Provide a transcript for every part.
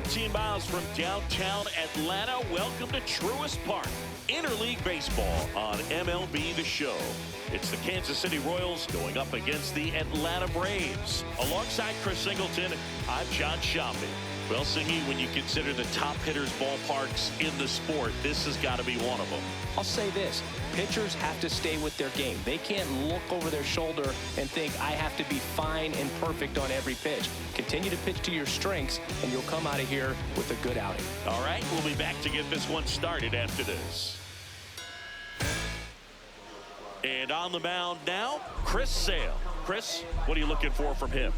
14 miles from downtown Atlanta, welcome to Truist Park. Interleague baseball on MLB The Show. It's the Kansas City Royals going up against the Atlanta Braves. Alongside Chris Singleton, I'm John Shopping. Well, Singy, when you consider the top hitters' ballparks in the sport, this has got to be one of them. I'll say this. Pitchers have to stay with their game. They can't look over their shoulder and think, I have to be fine and perfect on every pitch. Continue to pitch to your strengths, and you'll come out of here with a good outing. All right, we'll be back to get this one started after this. And on the mound now, Chris Sale. Chris, what are you looking for from him?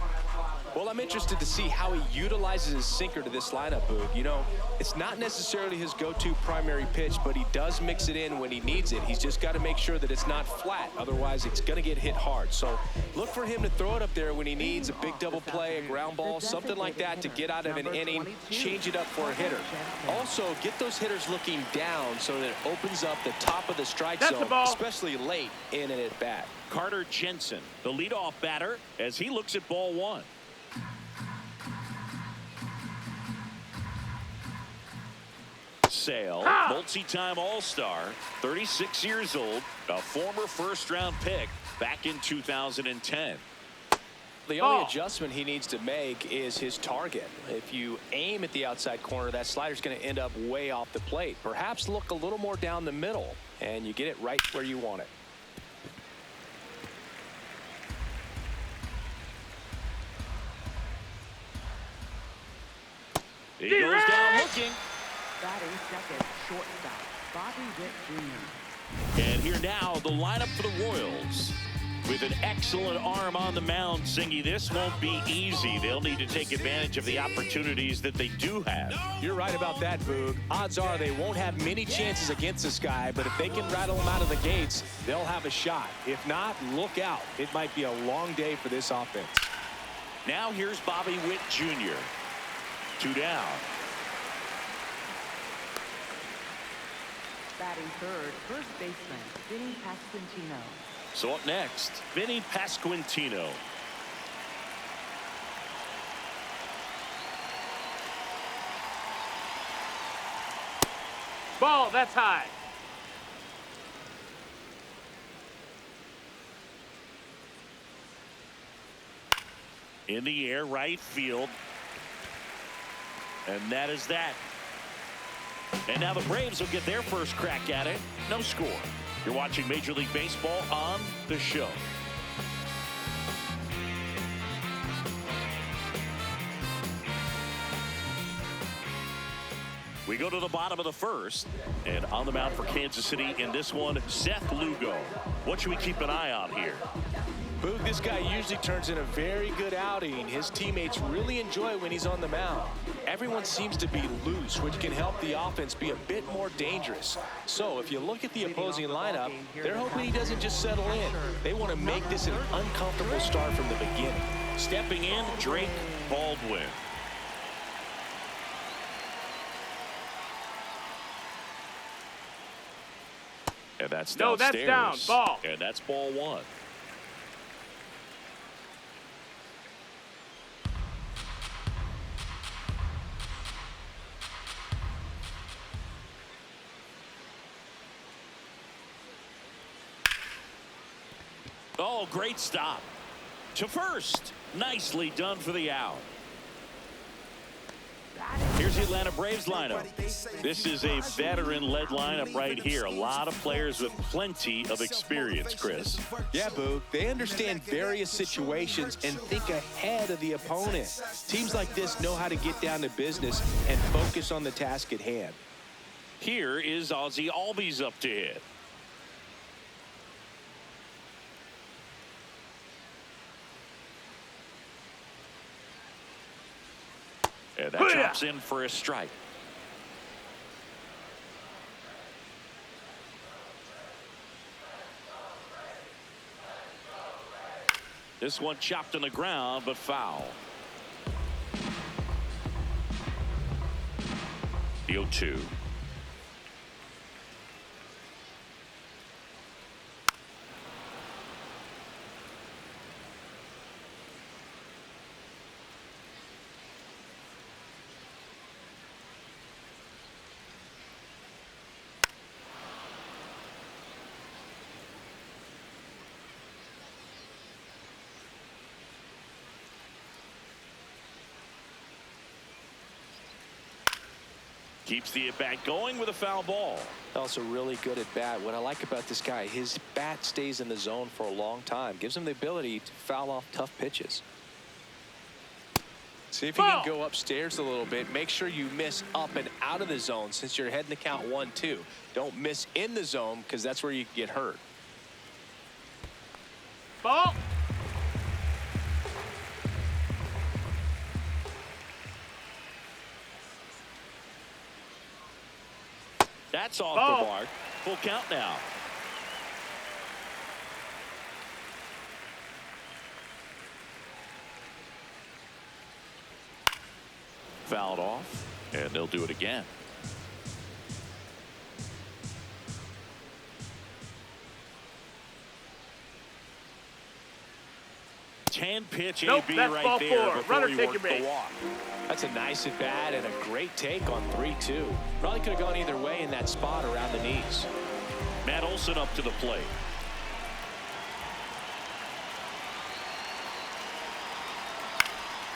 Well, I'm interested to see how he utilizes his sinker to this lineup, Boog. You know, it's not necessarily his go-to primary pitch, but he does mix it in when he needs it. He's just got to make sure that it's not flat. Otherwise, it's going to get hit hard. So look for him to throw it up there when he needs a big double play, a ground ball, something like that to get out of an inning, change it up for a hitter. Also, get those hitters looking down so that it opens up the top of the strike zone, especially late in an at-bat. Carter Jensen, the leadoff batter, as he looks at ball one. Sale, multi-time All-Star, 36 years old, a former first-round pick back in 2010. The only adjustment he needs to make is his target. If you aim at the outside corner, that slider's going to end up way off the plate. Perhaps look a little more down the middle, and you get it right where you want it. He goes down looking. Batting second, shortstop, Bobby Witt Jr. And here now, the lineup for the Royals. With an excellent arm on the mound, Singy, this won't be easy. They'll need to take advantage of the opportunities that they do have. You're right about that, Boog. Odds are they won't have many chances against this guy, but if they can rattle him out of the gates, they'll have a shot. If not, look out. It might be a long day for this offense. Now here's Bobby Witt Jr. 2 down. Batting third, first baseman, Vinny Pasquantino. So up next, Vinny Pasquantino. Ball, that's high. In the air, right field. And that is that. And now the Braves will get their first crack at it. No score. You're watching Major League Baseball on The Show. We go to the bottom of the first. And on the mound for Kansas City in this one, Seth Lugo. What should we keep an eye on here? Boog, this guy usually turns in a very good outing. His teammates really enjoy when he's on the mound. Everyone seems to be loose, which can help the offense be a bit more dangerous. So if you look at the opposing lineup, they're hoping he doesn't just settle in. They want to make this an uncomfortable start from the beginning. Stepping in, Drake Baldwin. And that's downstairs. No, that's down. Ball. And that's ball one. Oh, great stop. To first. Nicely done for the out. Here's the Atlanta Braves lineup. This is a veteran-led lineup right here. A lot of players with plenty of experience, Chris. Yeah, Boog. They understand various situations and think ahead of the opponent. Teams like this know how to get down to business and focus on the task at hand. Here is Ozzie Albies up to hit. And that drops in for a strike. This one chopped on the ground, but foul. The 0-2. Keeps the at-bat going with a foul ball. Also really good at bat. What I like about this guy, his bat stays in the zone for a long time. Gives him the ability to foul off tough pitches. See if you can go upstairs a little bit. Make sure you miss up and out of the zone since you're heading to count 1-2. Don't miss in the zone because that's where you get hurt. Ball. That's off Ball. the mark. Full count now. Fouled off, and they'll do it again. Pitch Nope, AB that's right ball there 4. before Runner he take worked your the base. walk. That's a nice at bat and a great take on 3-2. Probably could have gone either way in that spot around the knees. Matt Olson up to the plate.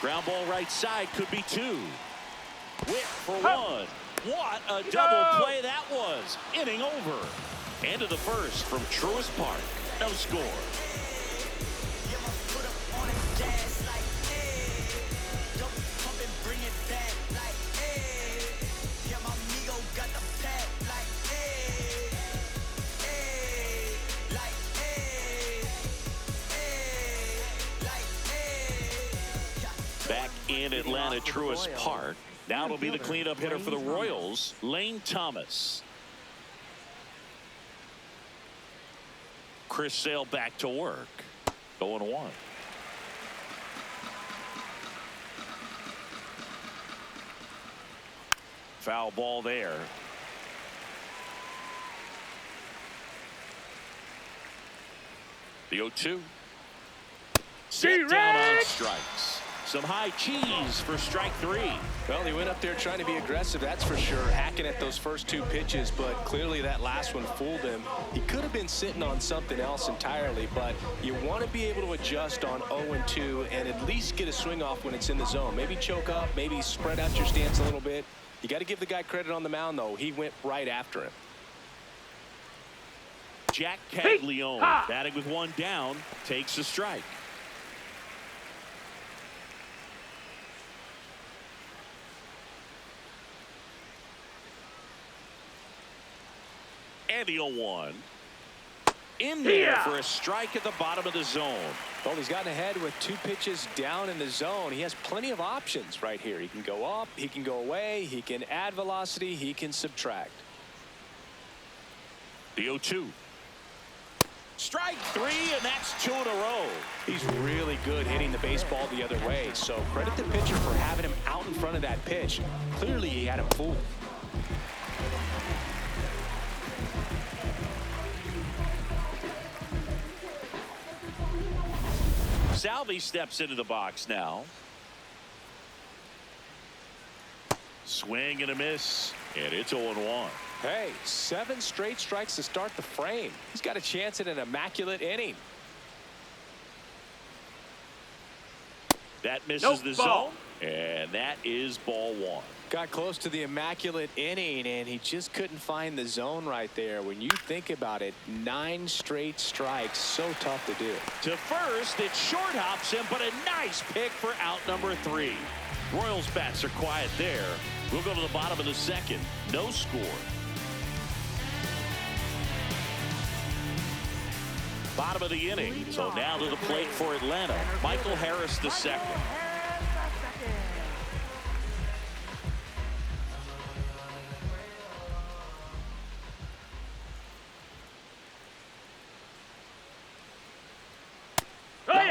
Ground ball right side, could be 2. Whip for 1. What a double play that was. Inning over. End of the first from Truist Park. No score. Back in Atlanta, Truist Park. Now it'll be the cleanup hitter for the Royals, Lane Thomas. Chris Sale back to work. 0-1. Foul ball there. The 0-2. Set down on strikes. Some high cheese for strike 3. Well, he went up there trying to be aggressive, that's for sure, hacking at those first 2 pitches, but clearly that last one fooled him. He could have been sitting on something else entirely, but you want to be able to adjust on 0-2 and at least get a swing off when it's in the zone. Maybe choke up, maybe spread out your stance a little bit. You got to give the guy credit on the mound, though. He went right after him. Jack Caglione batting with 1 down, takes a strike. And the 0-1. In there for a strike at the bottom of the zone. Well, he's gotten ahead with 2 pitches down in the zone. He has plenty of options right here. He can go up, he can go away, he can add velocity, he can subtract. The 0-2. Strike 3, and that's 2 in a row. He's really good hitting the baseball the other way, so credit the pitcher for having him out in front of that pitch. Clearly he had him fooled. Salvi steps into the box now. Swing and a miss, and it's 0-1. Hey, 7 straight strikes to start the frame. He's got a chance at an immaculate inning. That misses the zone, and that is ball 1. Got close to the immaculate inning, and he just couldn't find the zone right there. When you think about it, 9 straight strikes, so tough to do. To first, it short hops him, but a nice pick for out number 3. Royals bats are quiet there. We'll go to the bottom of the second. No score. Bottom of the inning. So now to the plate for Atlanta, Michael Harris II.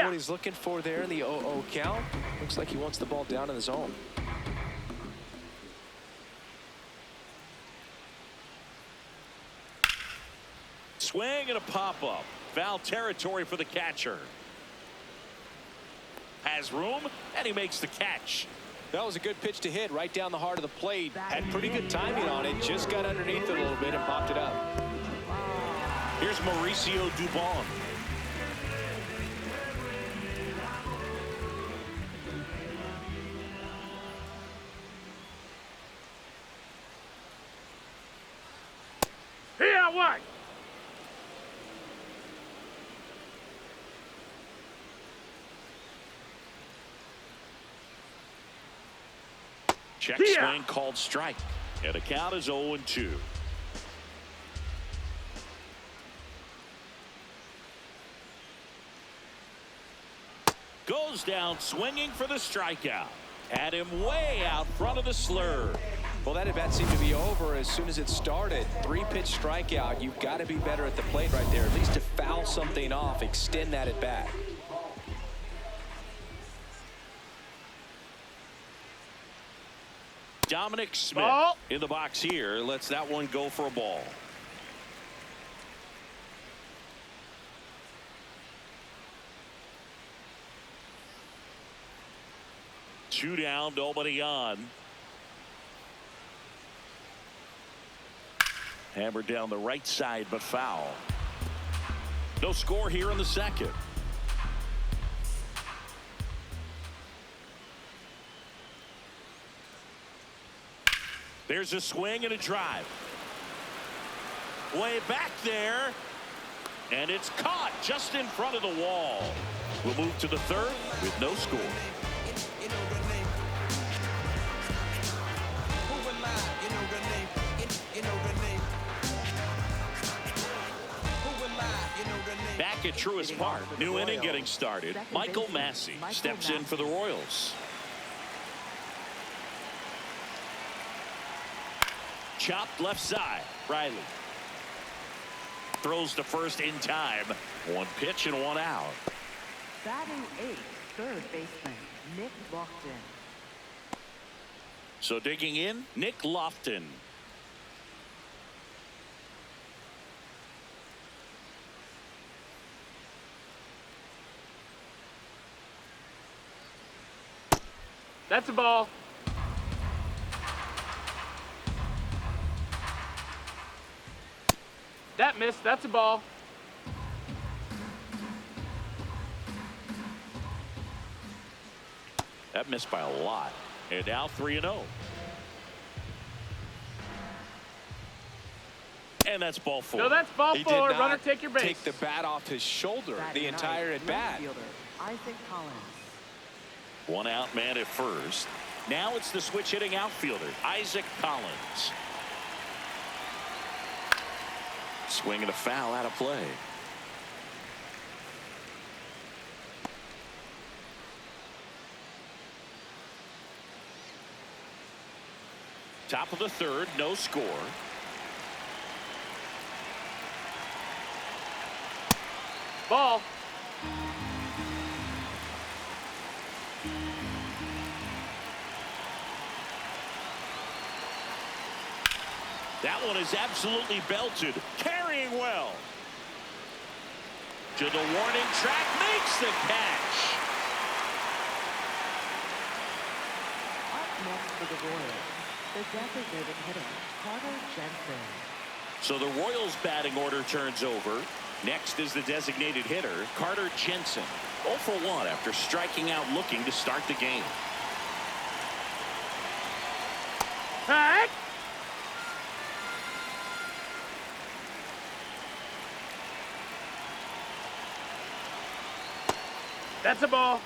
What he's looking for there in the 0-0 count. Looks like he wants the ball down in the zone. Swing and a pop-up. Foul territory for the catcher. Has room, and he makes the catch. That was a good pitch to hit right down the heart of the plate. Had pretty good timing on it. Just got underneath it a little bit and popped it up. Here's Mauricio Dubon. Here, what? Check Here. swing called strike. And the count is 0-2. Goes down swinging for the strikeout. Had him way out front of the slur. Well, that at bat seemed to be over as soon as it started. 3-pitch strikeout. You've got to be better at the plate right there, at least to foul something off, extend that at bat. Dominic Smith Ball. in the box here. Lets that one go for a ball. Two down, nobody on. Hammered down the right side, but foul. No score here in the second. There's a swing and a drive. Way back there. And it's caught just in front of the wall. We'll move to the third with no score. Back at Truist Park, new inning getting started. Michael Massey steps in for the Royals. Chopped left side. Riley throws to first in time. One pitch and one out. Batting eighth, third baseman, Nick Lofton. So digging in, Nick Lofton. That's a ball. That missed. That's a ball. That missed by a lot. And now 3-0. And that's ball four. No, that's ball He four. did not Runner, take your base. take the bat off his shoulder Batting the entire ninth, at bat. left fielder, Isaac Collins. One out man at first. Now it's the switch hitting outfielder, Isaac Collins. Swing and a foul out of play. Top of the third, no score. Ball. That one is absolutely belted. Carrying well. To the warning track. Makes the catch. Up next for the Royals, the designated hitter, Carter Jensen. So the Royals batting order turns over. Next is the designated hitter, Carter Jensen. 0 for 1 after striking out looking to start the game. Hey! That's a ball.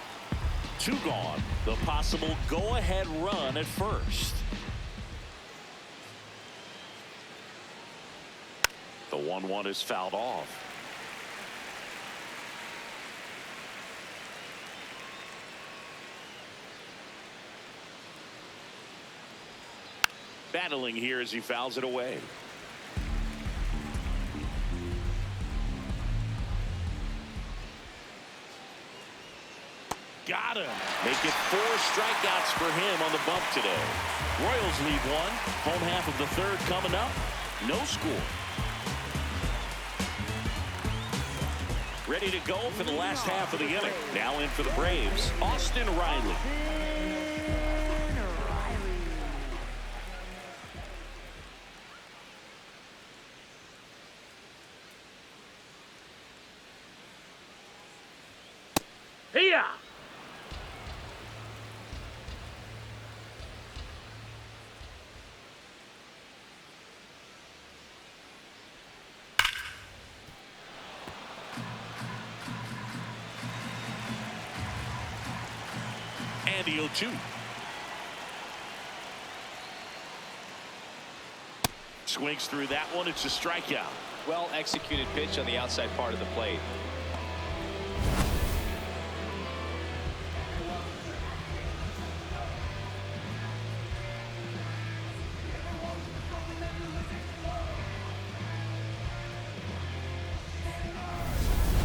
2 gone. The possible go-ahead run at first. The 1-1 is fouled off. Battling here as he fouls it away. Got him. Make it 4 strikeouts for him on the bump today. Royals lead 1. Home half of the third coming up. No score. Ready to go for the last half of the inning. Now in for the Braves, Austin Riley. Here. the 0-2. Swings through that one. It's a strikeout. Well executed pitch on the outside part of the plate.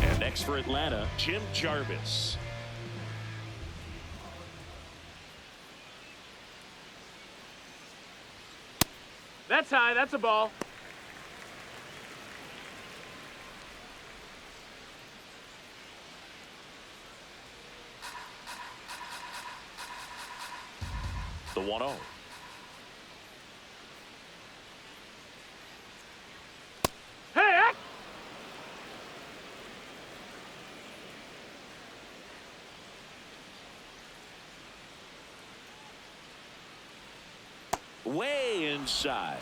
And next for Atlanta, Jim Jarvis. That's high. That's a ball. The 1-0. Hey! Way inside.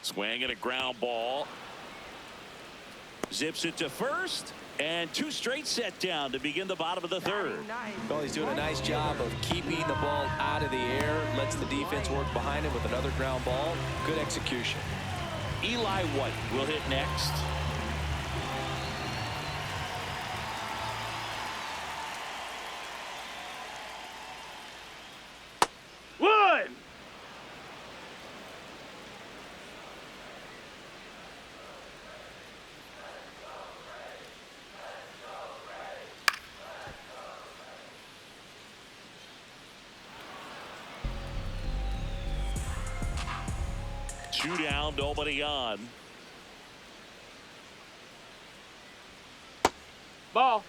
Swing and a ground ball. Zips it to first, and 2 straight set down to begin the bottom of the third. Well, he's doing a nice job of keeping the ball out of the air, lets the defense work behind him with another ground ball. Good execution. Eli White will hit next. One! Two down, nobody on. Ball.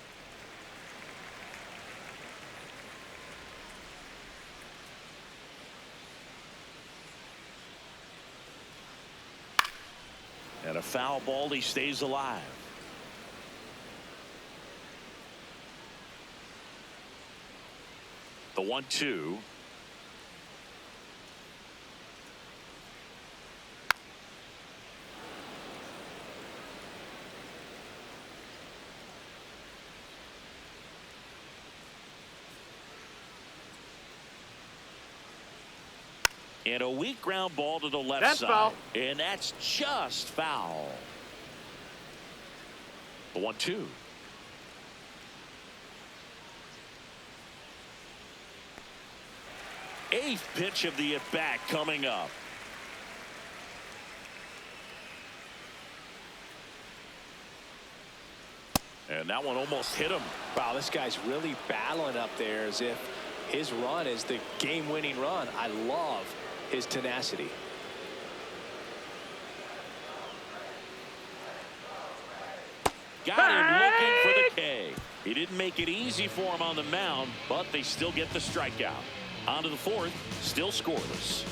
And a foul ball, he stays alive. The 1-2. And a weak ground ball to the left That's side. foul. And that's just foul. The 1-2. Eighth pitch of the at-bat coming up. And that one almost hit him. Wow, this guy's really battling up there as if his run is the game-winning run. I love his tenacity. Got him looking for the K. He didn't make it easy for him on the mound, but they still get the strikeout. On to the fourth, still scoreless.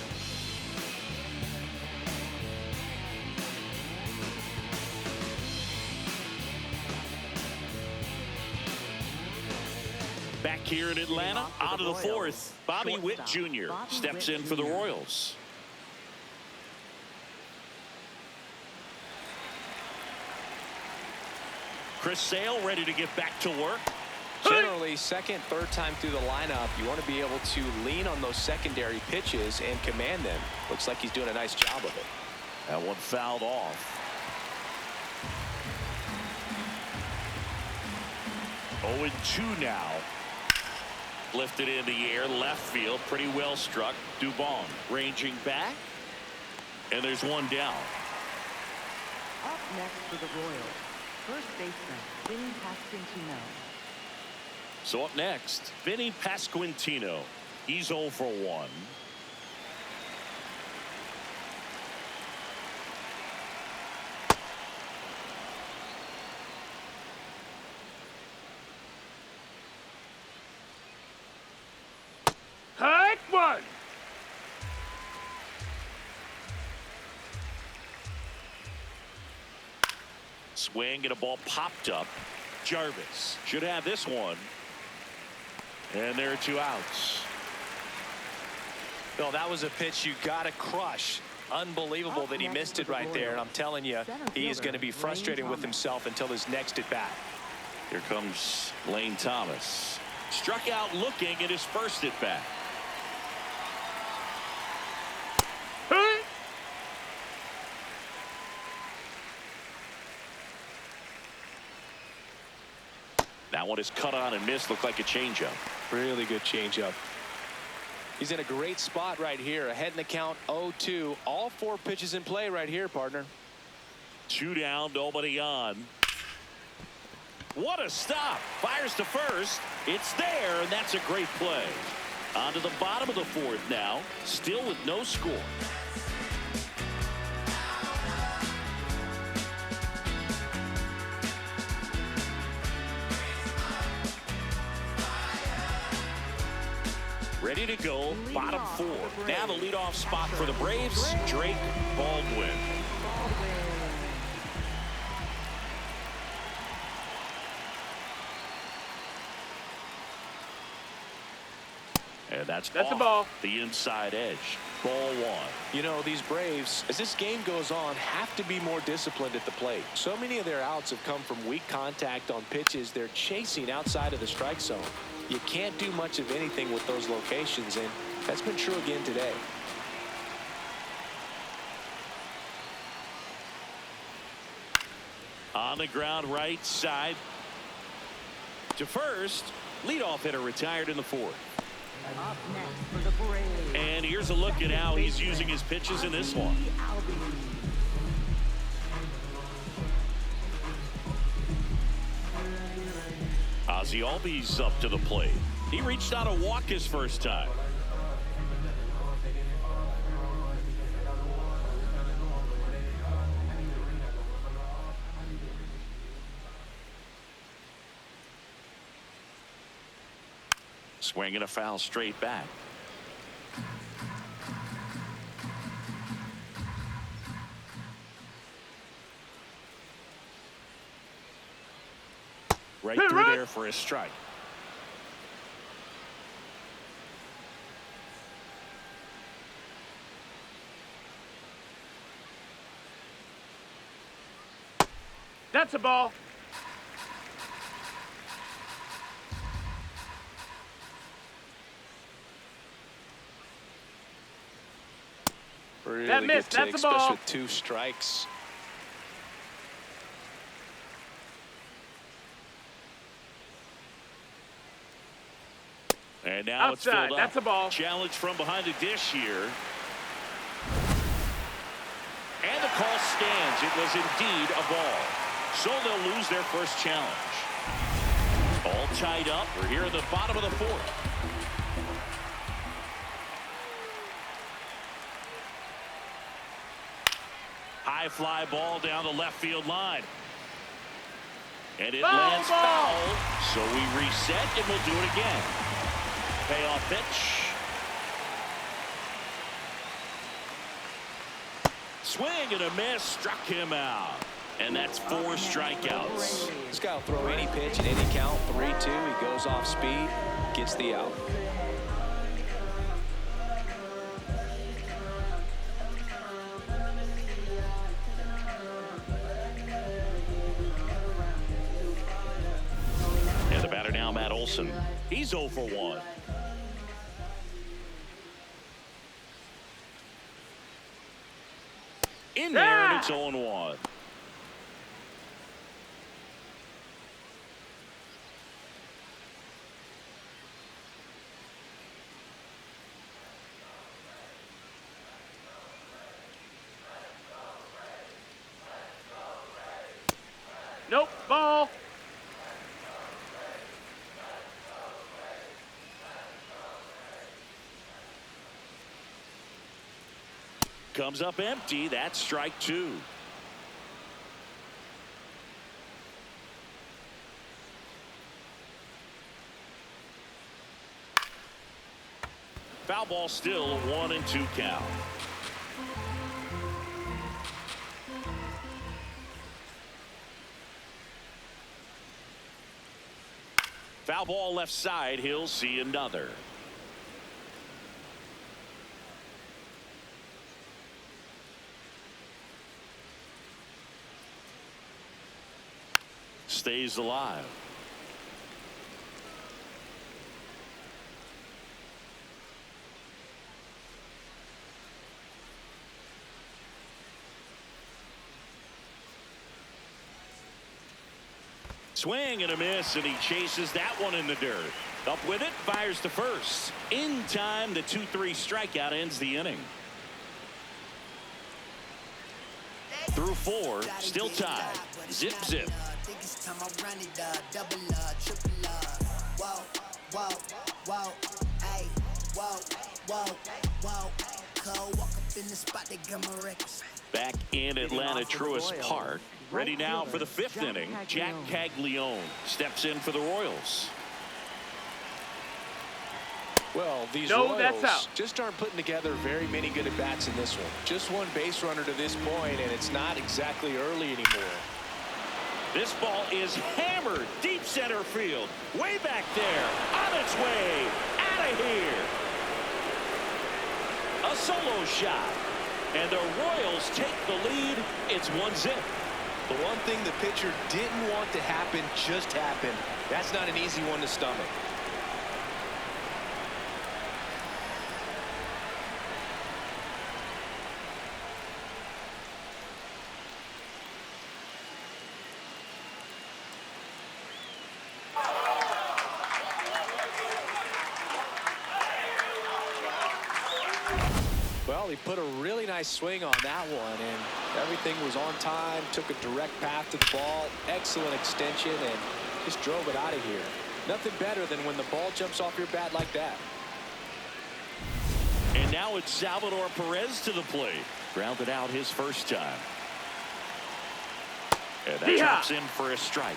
Back here in Atlanta, on to the fourth, Bobby Witt Jr. steps in for the Royals. Chris Sale ready to get back to work. Generally, second, third time through the lineup, you want to be able to lean on those secondary pitches and command them. Looks like he's doing a nice job of it. That one fouled off. 0-2 now. Lifted in the air, left field, pretty well struck. Dubon ranging back, and there's one down. Up next for the Royals, first baseman, Vinny Pasquantino. So up next, Vinny Pasquantino. He's 0 for 1. Hike one. Swing and a ball popped up. Jarvis should have this one. And there are 2 outs. Well, that was a pitch you got to crush. Unbelievable that he missed it right there. And I'm telling you, he is going to be frustrated with himself until his next at bat. Here comes Lane Thomas. Struck out looking at his first at bat. That one is cut on and missed. Looked like a changeup. Really good changeup. He's in a great spot right here. Ahead in the count 0-2. All 4 pitches in play right here, partner. 2 down, nobody on. What a stop. Fires to first. It's there, and that's a great play. On to the bottom of the 4th now. Still with no score. Ready to go, bottom 4. Now the leadoff spot for the Braves, Drake Baldwin. And that's a ball. The inside edge. Ball 1. You know, these Braves, as this game goes on, have to be more disciplined at the plate. So many of their outs have come from weak contact on pitches they're chasing outside of the strike zone. You can't do much of anything with those locations, and that's been true again today. On the ground right side. To first. Leadoff hitter retired in the 4th. Up next for the Braves. And here's a look at how he's using his pitches in this one. Ozzie Albies up to the plate. He reached out to walk his first time. Swinging a foul straight back. Right through there for a strike. That's a ball. Really That missed. good take, That's a ball. especially with 2 strikes. And now Outside. it's filled up. That's a ball. Challenge from behind the dish here. And the call stands. It was indeed a ball. So they'll lose their first challenge. All tied up. We're here at the bottom of the 4th. High fly ball down the left field line. And it lands foul. So we reset and we'll do it again. Payoff pitch. Swing and a miss. Struck him out. And that's 4 strikeouts. This guy will throw any pitch at any count. 3-2. He goes off speed. Gets the out. And the batter now, Matt Olson. He's 0 for 1. In there, and it's 0-1. Nope, ball. Comes up empty. That's strike 2. Foul ball still, 1-2 count. Foul ball left side. He'll see another. Stays alive. Swing and a miss, and he chases that one in the dirt. Up with it, fires to first. In time, the 2-3 strikeout ends the inning. Through 4, still tied. Zip, zip. Back in Atlanta Truist Park. Ready now for the 5th inning. Jack Caglione steps in for the Royals. Well, these No, that's Royals out. just aren't putting together very many good at-bats in this one. Just one base runner to this point, and it's not exactly early anymore. This ball is hammered deep center field. Way back there. On its way. Out of here. A solo shot. And the Royals take the lead. It's 1-0. The one thing the pitcher didn't want to happen just happened. That's not an easy one to stomach. Well, he put a really nice swing on that one, and everything was on time, took a direct path to the ball, excellent extension, and just drove it out of here. Nothing better than when the ball jumps off your bat like that. And now it's Salvador Perez to the plate. Grounded out his first time. And that drops in for a strike.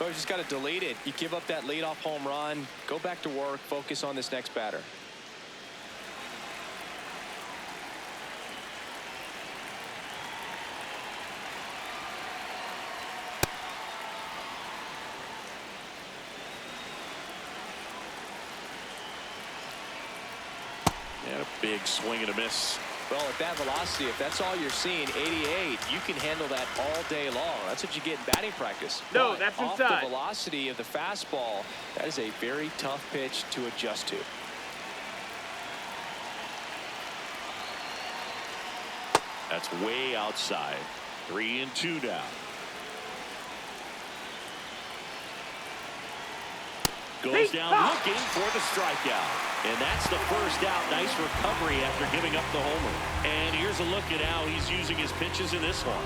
Oh, you just got to delete it. You give up that leadoff home run, go back to work, focus on this next batter. And a big swing and a miss. Well, at that velocity, if that's all you're seeing, 88, you can handle that all day long. That's what you get in batting practice. No, but that's off inside. the velocity of the fastball, that is a very tough pitch to adjust to. That's way outside. 3-2 now. Goes down looking for the strikeout. And that's the first out. Nice recovery after giving up the homer. And here's a look at how he's using his pitches in this one.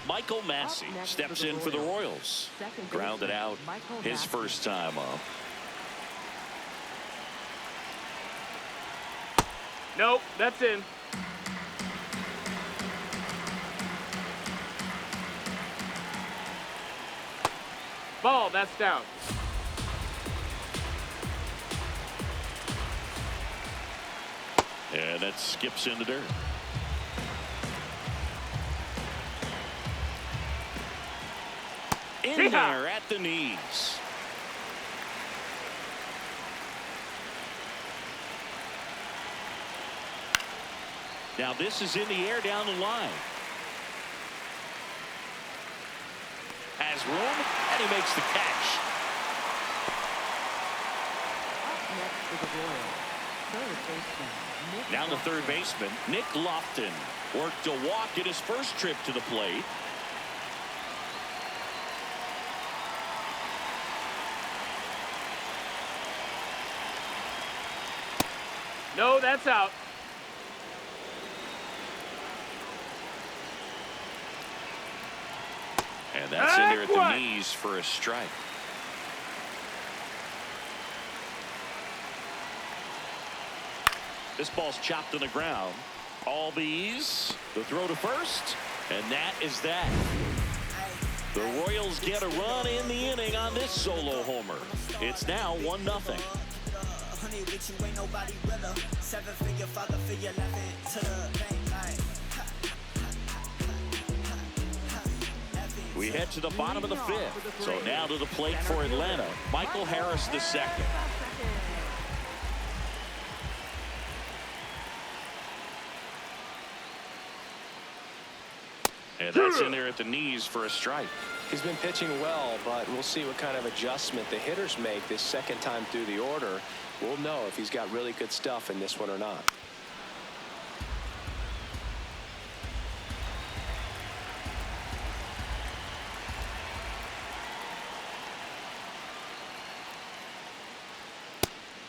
Michael Massey steps in for the Royals. Grounded out his first time up. Nope, that's in. Ball, that's down. And that skips in the dirt. In there at the knees. Now this is in the air down the line. Has room, and he makes the catch. Up next for the Royals, third baseman, Nick Down the third Lofton. baseman, Nick Lofton worked a walk in his first trip to the plate. No, that's out. And that's in there at the knees for a strike. This ball's chopped on the ground. All bees. The throw to first. And that is that. The Royals get a run in the inning on this solo homer. It's now 1-0. With you ain't nobody realer. 7-figure, 5-figure, 11 to the bank. We head to the bottom of the fifth. So now to the plate for Atlanta, Michael Harris II. And that's in there at the knees for a strike. He's been pitching well, but we'll see what kind of adjustment the hitters make this second time through the order. We'll know if he's got really good stuff in this one or not.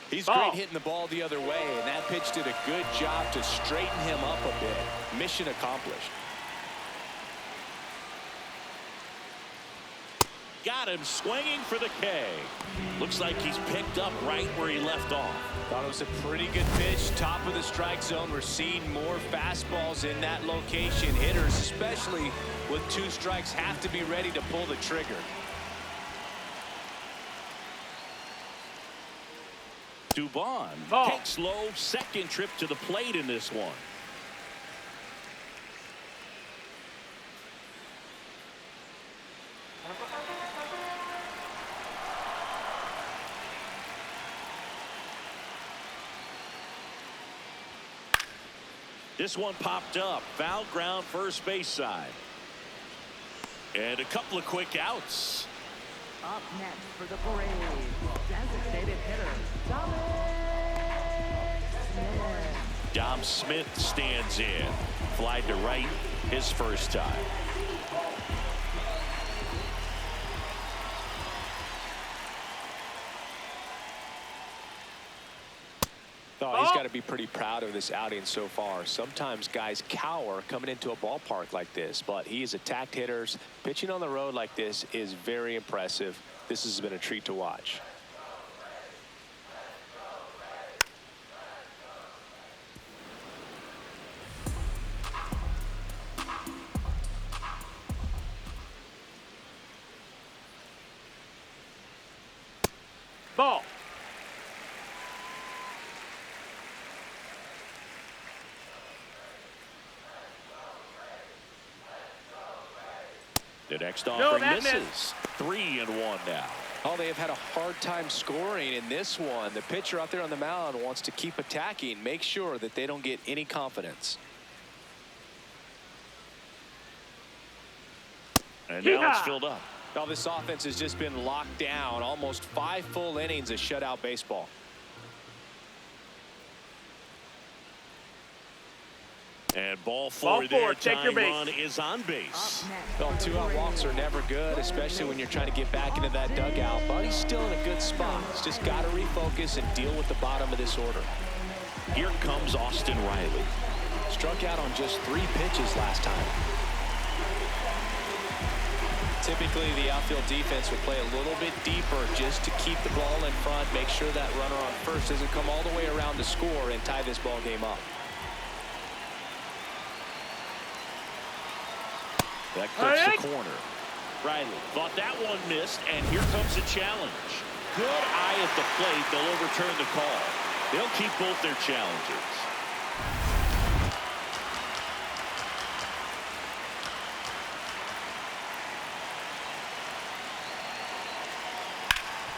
He's great hitting the ball the other way, and that pitch did a good job to straighten him up a bit. Mission accomplished. Got him swinging for the K. Looks like he's picked up right where he left off. Thought it was a pretty good pitch. Top of the strike zone. We're seeing more fastballs in that location. Hitters, especially with 2 strikes, have to be ready to pull the trigger. Dubon takes low, second trip to the plate in this one. This one popped up. Foul ground, first base side. And a couple of quick outs. Up next for the Braves, designated hitter, Dom Smith stands in. Fly to right his first time. Oh, he's got to be pretty proud of this outing so far. Sometimes guys cower coming into a ballpark like this, but he has attacked hitters. Pitching on the road like this is very impressive. This has been a treat to watch. Ball. The next offering misses. 3-1 now. Oh, they have had a hard time scoring in this one. The pitcher out there on the mound wants to keep attacking, make sure that they don't get any confidence. And now it's filled up. Now this offense has just been locked down. Almost 5 full innings of shutout baseball. And ball four there. Take your base. Run is on base. Well, 2-out walks are never good, especially when you're trying to get back into that dugout. But he's still in a good spot. He's just got to refocus and deal with the bottom of this order. Here comes Austin Riley. Struck out on just 3 pitches last time. Typically, the outfield defense would play a little bit deeper just to keep the ball in front, make sure that runner on first doesn't come all the way around to score and tie this ball game up. That clips the corner. Riley thought that one missed, and here comes the challenge. Good eye at the plate. They'll overturn the call. They'll keep both their challenges.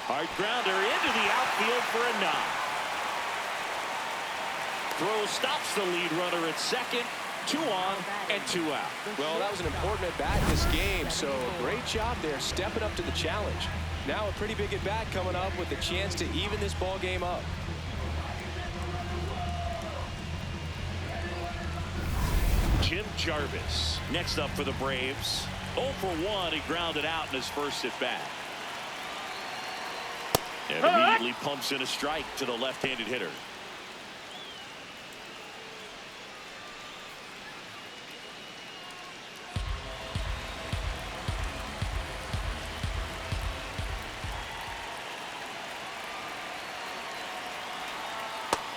Hard grounder into the outfield for a knock. Throw stops the lead runner at second. 2 on and 2 out. Well, that was an important at-bat in this game, so great job there stepping up to the challenge. Now a pretty big at-bat coming up with a chance to even this ball game up. Jim Jarvis next up for the Braves. 0 for 1. He grounded out in his first at-bat. And immediately pumps in a strike to the left-handed hitter.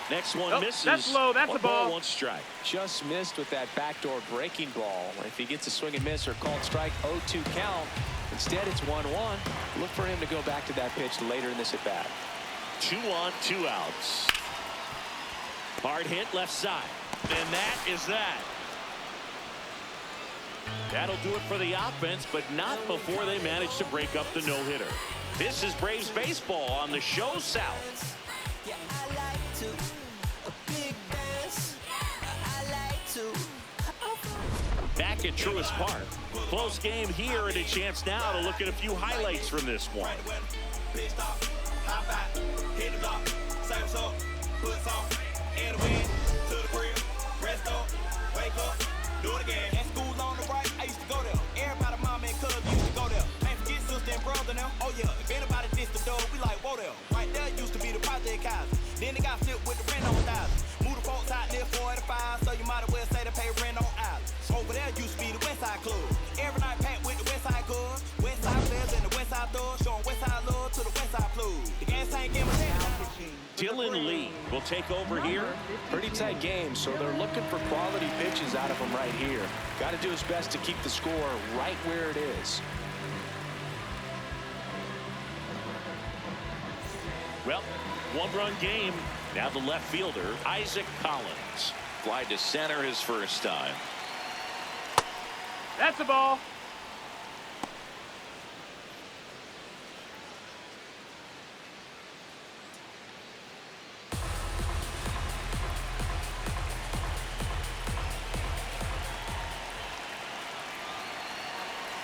Next one misses. That's low. That's a ball. 1 strike. Just missed with that backdoor breaking ball. If he gets a swing and miss or called strike, 0-2 count. Instead, it's 1-1. Look for him to go back to that pitch later in this at bat. 2 on, 2 outs. Hard hit left side. And that is that. That'll do it for the offense, but not before they manage to break up the no-hitter. This is Braves baseball on the show South. Back at Truist Park. Close game here and a chance now to look at a few highlights from this one. Do it again. At school on the right, I used to go there. Everybody, mama and cuz used to go there. Ain't forget sister and brother now. Oh yeah, if anybody dissed the dog, we like, whoa there. Right there used to be the project house. Then they got flipped with the rent on thousand. Move the folks out near 485, so you might as well say they pay rent on island. Over there used to be the West Side Club. Every night packed with the West Side Club. West Side players and the West Side thugs, showing West Side love to the West Side plug. The gas tank in my head. Dylan Lee will take over here. Pretty tight game, so they're looking for quality pitches out of him right here. Got to do his best to keep the score right where it is. Well, one-run game. Now the left fielder, Isaac Collins. Fly to center his first time. That's a ball.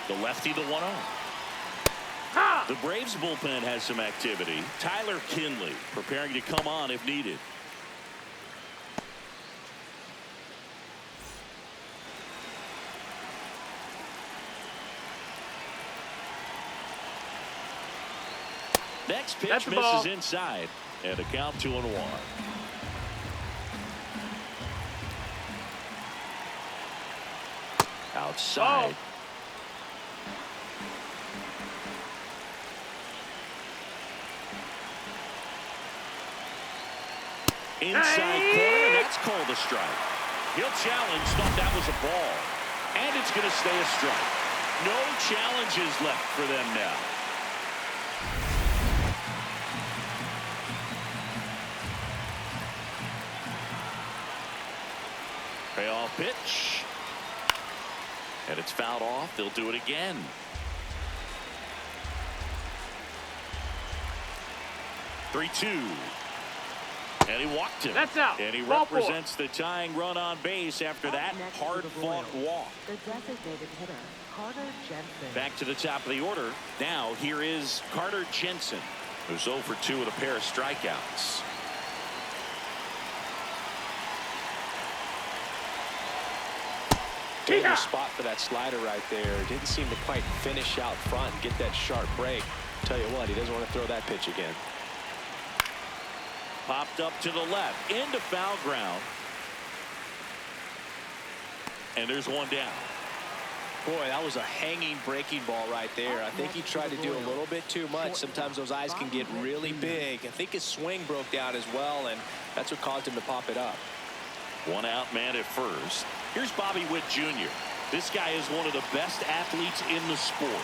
The lefty, the 1-0. The Braves bullpen has some activity. Tyler Kinley preparing to come on if needed. Next pitch That's the misses ball. inside, and a count 2-1. Outside. Ball. Inside corner, and that's called a strike. He'll challenge, thought that was a ball. And it's going to stay a strike. No challenges left for them now. Payoff pitch. And it's fouled off. They'll do it again. Three-two. And he walked him. That's out. And he Ball four. represents the tying run on base after that hard-fought walk. The designated hitter, Carter Jensen. Back to the top of the order. Now here is Carter Jensen, who's 0 for 2 with a pair of strikeouts. Gave the spot for that slider right there. Didn't seem to quite finish out front and get that sharp break. Tell you what, he doesn't want to throw that pitch again. Popped up to the left into foul ground. And there's one down. Boy, that was a hanging breaking ball right there. I think he tried to do a little bit too much. Sometimes those eyes can get really big. I think his swing broke down as well, and that's what caused him to pop it up. One out man at first. Here's Bobby Witt Jr. This guy is one of the best athletes in the sport.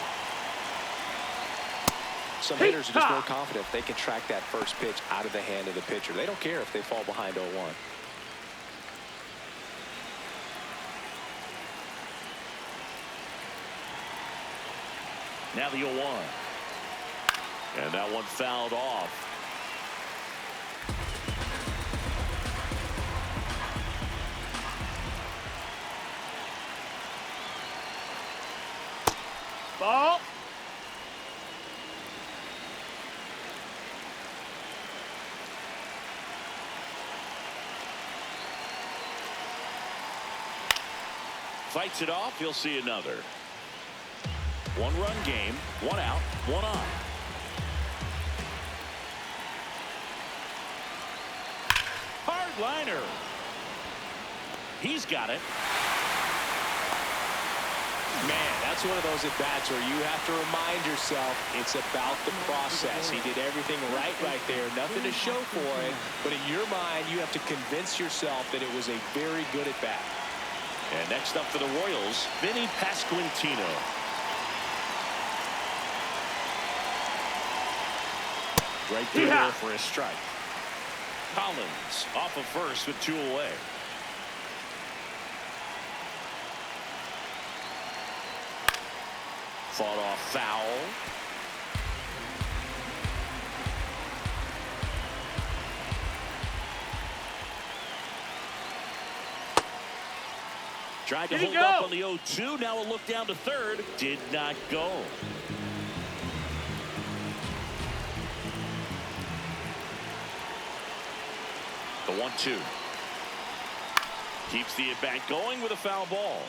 Some hitters are just more confident if they can track that first pitch out of the hand of the pitcher. They don't care if they fall behind 0-1. Now the 0-1. And that one fouled off. Ball. Fights it off. You'll see another. One-run game. One out. One on. Hard liner. He's got it. Man, that's one of those at-bats where you have to remind yourself it's about the process. He did everything right there. Nothing to show for it. But in your mind, you have to convince yourself that it was a very good at-bat. And next up for the Royals, Vinny Pasquantino. Right through there for a strike. Collins off of first with 2 away. fought off foul. Tried to hold up on the 0-2. Now a look down to third. Did not go. The 1-2. Keeps the at-bat going with a foul ball.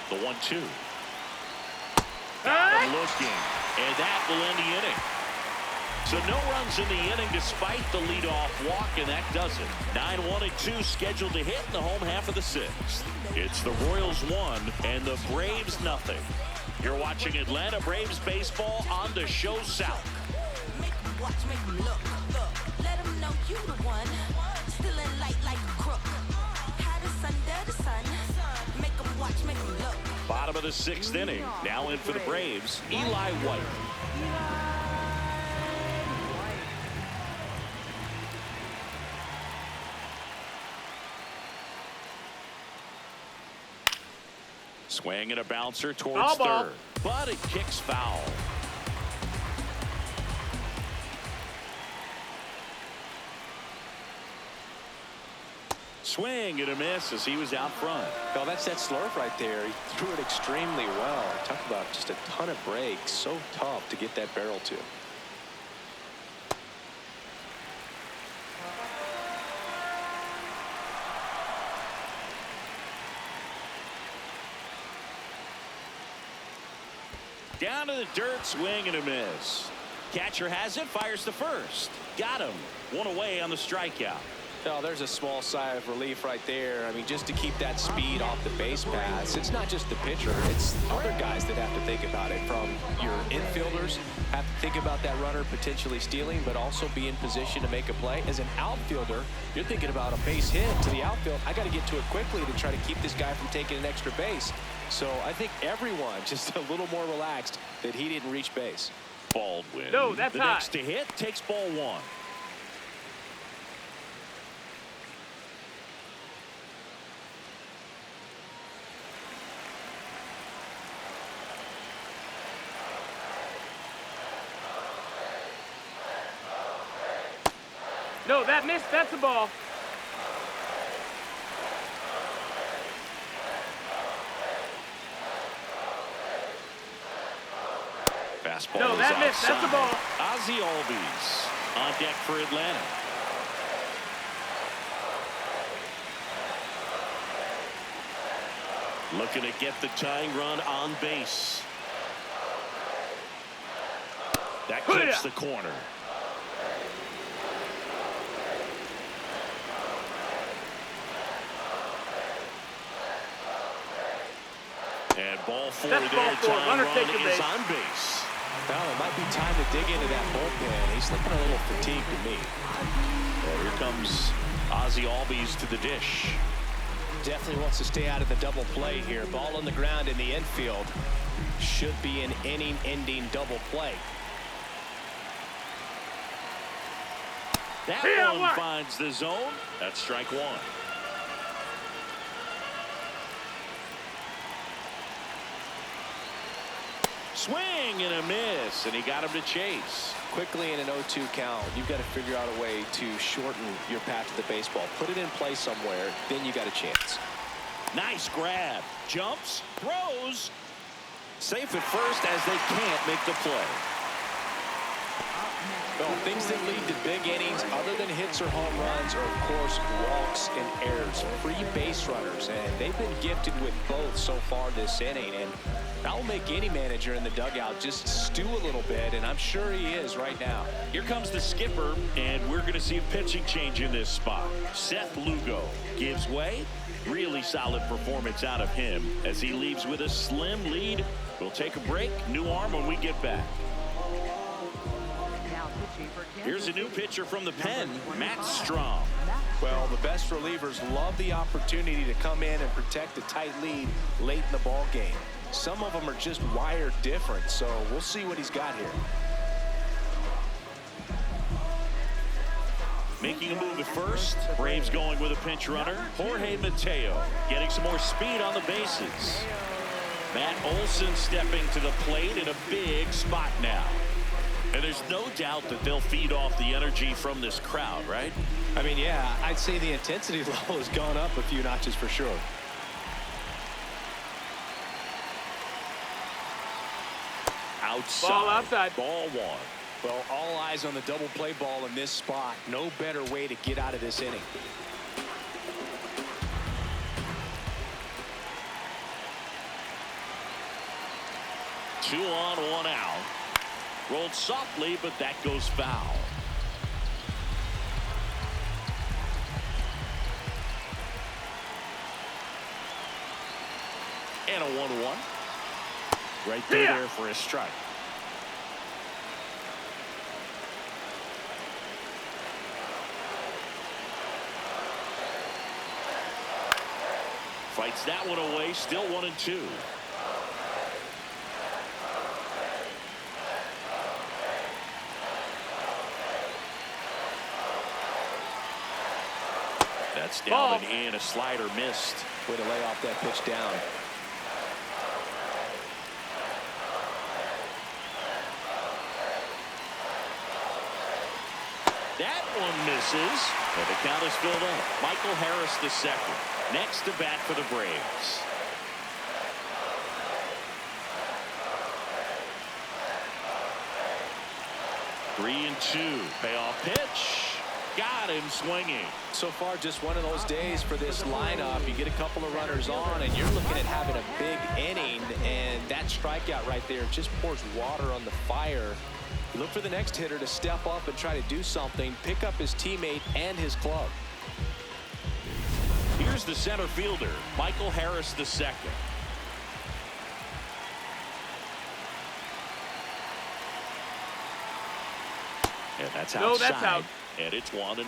The 1-2. Got him looking. And that will end the inning. So no runs in the inning despite the leadoff walk, and that does it. 9-1-2 scheduled to hit in the home half of the sixth. It's the Royals 1 and the Braves nothing. You're watching Atlanta Braves baseball on the Show South. Make them watch, make them look. Let them know you the one. Still in light like a crook. Hottest under the sun. Make them watch, make them look. Bottom of the sixth inning. Now in for the Braves, Eli White. Swing and a bouncer towards third, but it kicks foul. Swing and a miss as he was out front. Well, that's that slurve right there. He threw it extremely well. Talk about just a ton of breaks. So tough to get that barrel to. Down to the dirt, swing and a miss. Catcher has it, fires to first. Got him. One away on the strikeout. Oh, there's a small sigh of relief right there. I mean, just to keep that speed off the base paths. It's not just the pitcher. It's other guys that have to think about it. From your infielders have to think about that runner potentially stealing, but also be in position to make a play. As an outfielder, you're thinking about a base hit to the outfield. I got to get to it quickly to try to keep this guy from taking an extra base. So I think everyone just a little more relaxed that he didn't reach base. Baldwin. No, that's the high. next to hit takes ball one. No, that missed. That's a ball. Fastball No, is that missed. That's a outside. ball. Ozzie Albies on deck for Atlanta. Looking to get the tying run on base. That clips the corner. And ball four there. Tying run is on base. Well, it might be time to dig into that bullpen. He's looking a little fatigued to me. Well, here comes Ozzie Albies to the dish. Definitely wants to stay out of the double play here. Ball on the ground in the infield. Should be an inning-ending double play. That one finds the zone. That's strike one. Swing and a miss, and he got him to chase. Quickly in an 0-2 count, you've got to figure out a way to shorten your path to the baseball. Put it in play somewhere, then you got a chance. Nice grab. Jumps, throws. Safe at first as they can't make the play. Well, things that lead to big innings other than hits or home runs are, of course, walks and errors. Free base runners, and they've been gifted with both so far this inning. And that will make any manager in the dugout just stew a little bit, and I'm sure he is right now. Here comes the skipper, and we're going to see a pitching change in this spot. Seth Lugo gives way. Really solid performance out of him as he leaves with a slim lead. We'll take a break. New arm when we get back. Here's a new pitcher from the pen, Matt Strom. Well, the best relievers love the opportunity to come in and protect a tight lead late in the ball game. Some of them are just wired different, so we'll see what he's got here. Making a move at first. Braves going with a pinch runner. Jorge Mateo getting some more speed on the bases. Matt Olson stepping to the plate in a big spot now. And there's no doubt that they'll feed off the energy from this crowd, right? I mean, yeah, I'd say the intensity level has gone up a few notches for sure. Outside. Ball outside. Ball one. Well, all eyes on the double play ball in this spot. No better way to get out of this inning. Two on, one out. Rolled softly, but that goes foul. And a 1-1. Right there for a strike. Fights that one away. Still 1-2. That's down and in. A slider missed. Way to lay off that pitch down. That one misses. And the count is filled up. Michael Harris the second. Next to bat for the Braves. Three and two. Payoff pitch. Got him swinging. So far, just one of those days for this lineup. You get a couple of runners on, and you're looking at having a big inning, and that strikeout right there just pours water on the fire. You look for the next hitter to step up and try to do something, pick up his teammate and his glove. Here's the center fielder, Michael Harris the second. And that's outside. No, that's out. And it's 1-0.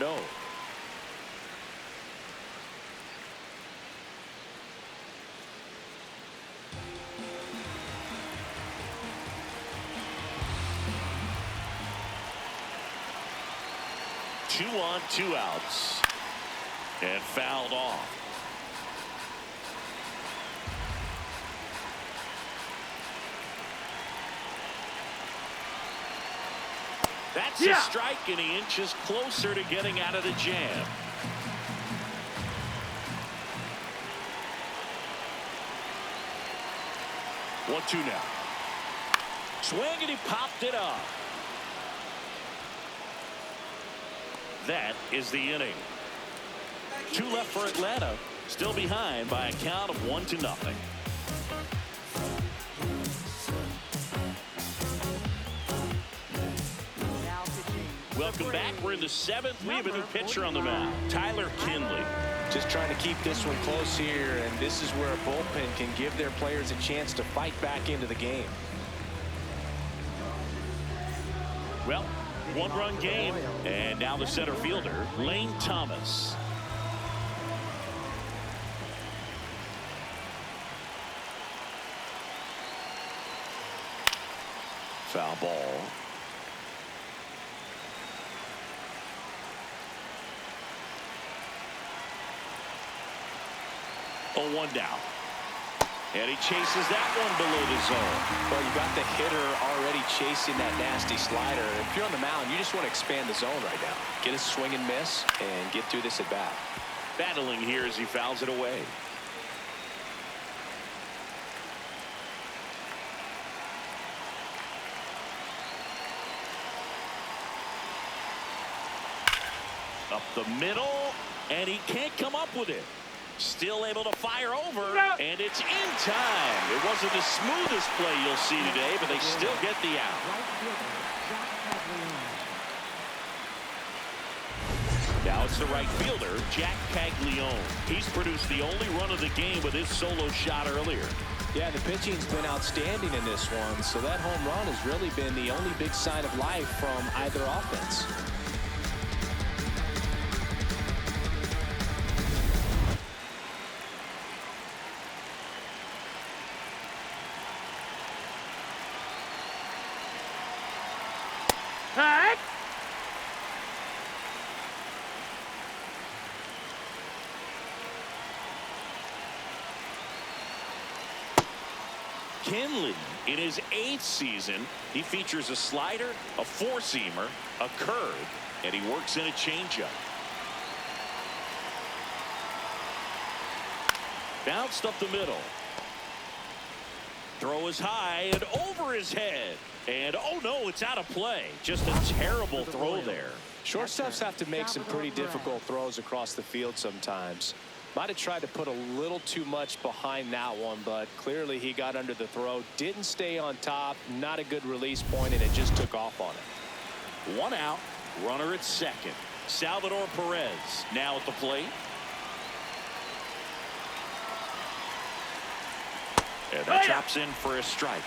Two on, two outs. And fouled off. That's a strike, and he inches closer to getting out of the jam. One-two now. Swing, and he popped it up. That is the inning. Two left for Atlanta. Still behind by a count of 1-0. Welcome back. We're in the seventh. We have a new pitcher on the mound, Tyler Kinley. Just trying to keep this one close here, and this is where a bullpen can give their players a chance to fight back into the game. Well, one-run game, and now the center fielder, Lane Thomas. Foul ball. Oh, one down. And he chases that one below the zone. Well, you got the hitter already chasing that nasty slider. If you're on the mound, you just want to expand the zone right now. Get a swing and miss and get through this at bat. Battling here as he fouls it away. Up the middle, and he can't come up with it. Still able to fire over, and it's in time. It wasn't the smoothest play you'll see today, but they still get the out. Now it's the right fielder, Jack Caglione. He's produced the only run of the game with his solo shot earlier. Yeah, the pitching's been outstanding in this one, so that home run has really been the only big sign of life from either offense. McKinley, in his 8th season, he features a slider, a four-seamer, a curve, and he works in a changeup. Bounced up the middle. Throw is high and over his head. And, oh, no, it's out of play. Just a terrible throw there. Shortstops have to make some pretty difficult throws across the field sometimes. Might have tried to put a little too much behind that one, but clearly he got under the throw, didn't stay on top, not a good release point, and it just took off on it. 1 out, runner at second. Salvador Perez now at the plate. And that chops in for a strike.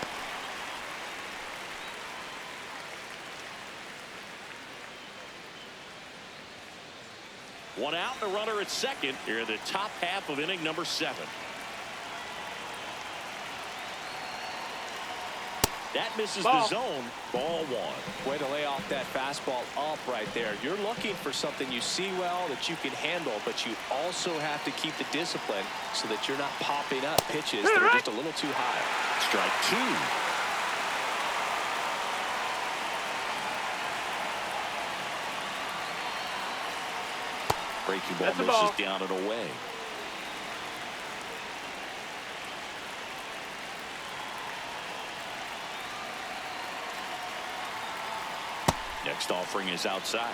One out and a runner at second here in the top half of inning number 7. That misses the zone. Ball 1. Way to lay off that fastball up right there. You're looking for something you see well that you can handle, but you also have to keep the discipline so that you're not popping up pitches that are just a little too high. Strike 2. Breaking ball misses down and away. Next offering is outside.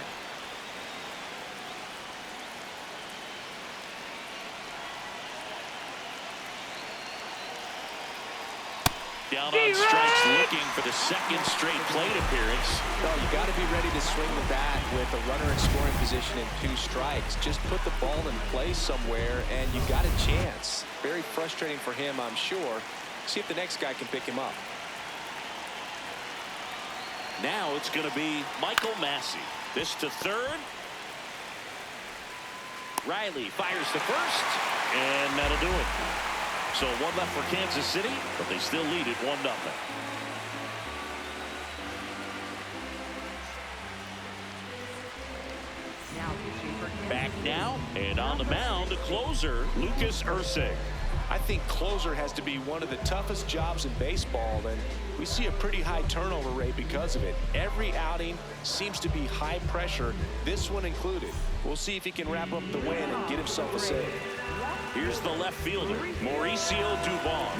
Down on strikes, looking for the second straight plate appearance. Well, you got to be ready to swing the bat with a runner in scoring position and 2 strikes. Just put the ball in place somewhere, and you got a chance. Very frustrating for him, I'm sure. See if the next guy can pick him up. Now it's going to be Michael Massey. This to third. Riley fires to first, and that'll do it. So 1 left for Kansas City, but they still lead it 1-0. Back now, and on the mound, the closer, Lucas Erceg. I think closer has to be one of the toughest jobs in baseball, and we see a pretty high turnover rate because of it. Every outing seems to be high pressure, this one included. We'll see if he can wrap up the win and get himself a save. Here's the left fielder, Mauricio Dubon.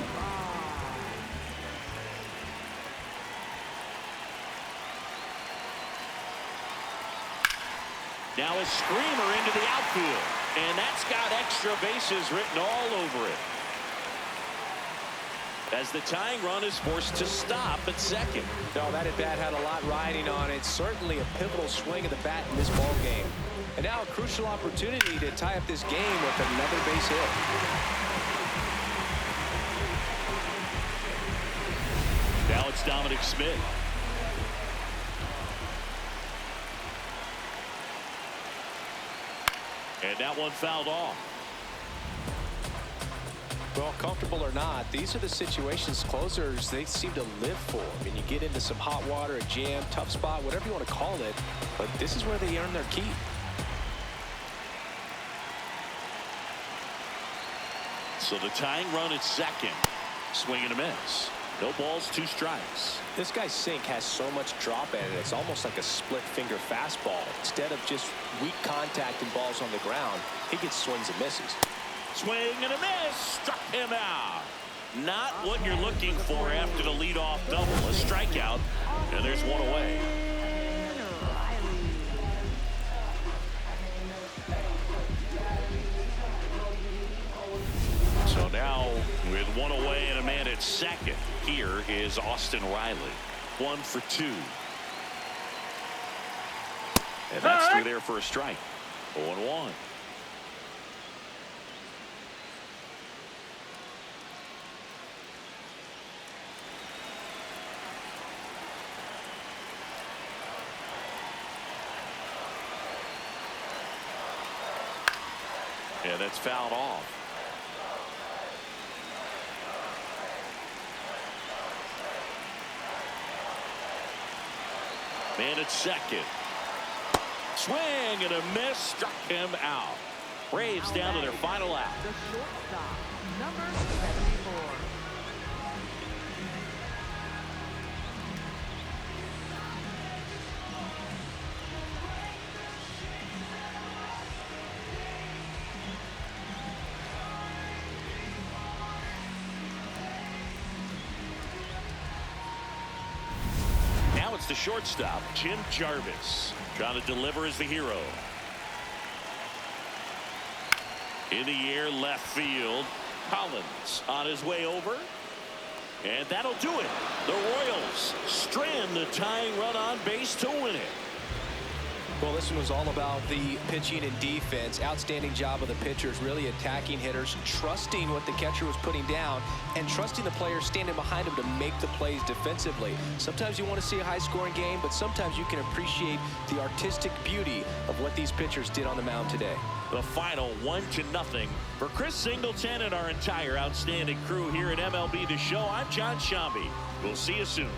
Now a screamer into the outfield, and that's got extra bases written all over it. As the tying run is forced to stop at second. No, that at-bat had a lot riding on it. Certainly a pivotal swing of the bat in this ball game. And now a crucial opportunity to tie up this game with another base hit. Now it's Dominic Smith. And that one fouled off. Well, comfortable or not, these are the situations closers they seem to live for. I mean, you get into some hot water, a jam, tough spot, whatever you want to call it, but this is where they earn their keep. So the tying run at second. Swing and a miss. No balls, 2 strikes. This guy's sink has so much drop in it. It's almost like a split finger fastball. Instead of just weak contact and balls on the ground, he gets swings and misses. Swing and a miss. Struck him out. Not what you're looking for after the leadoff double. A strikeout, and there's 1 away. So now with 1 away and a man at second, here is Austin Riley. 1 for 2. And that's through there for a strike. 0-1. Yeah, that's fouled off. Man at second. Swing and a miss. Struck him out. Braves down to their final out. The shortstop, number 74. the shortstop, Jim Jarvis. Trying to deliver as the hero. In the air, left field. Collins on his way over. And that'll do it. The Royals strand the tying run on base to win it. Well, this one was all about the pitching and defense. Outstanding job of the pitchers, really attacking hitters, trusting what the catcher was putting down, and trusting the players standing behind him to make the plays defensively. Sometimes you want to see a high-scoring game, but sometimes you can appreciate the artistic beauty of what these pitchers did on the mound today. The final 1-0 for Chris Singleton and our entire outstanding crew here at MLB The Show. I'm John Shambi. We'll see you soon.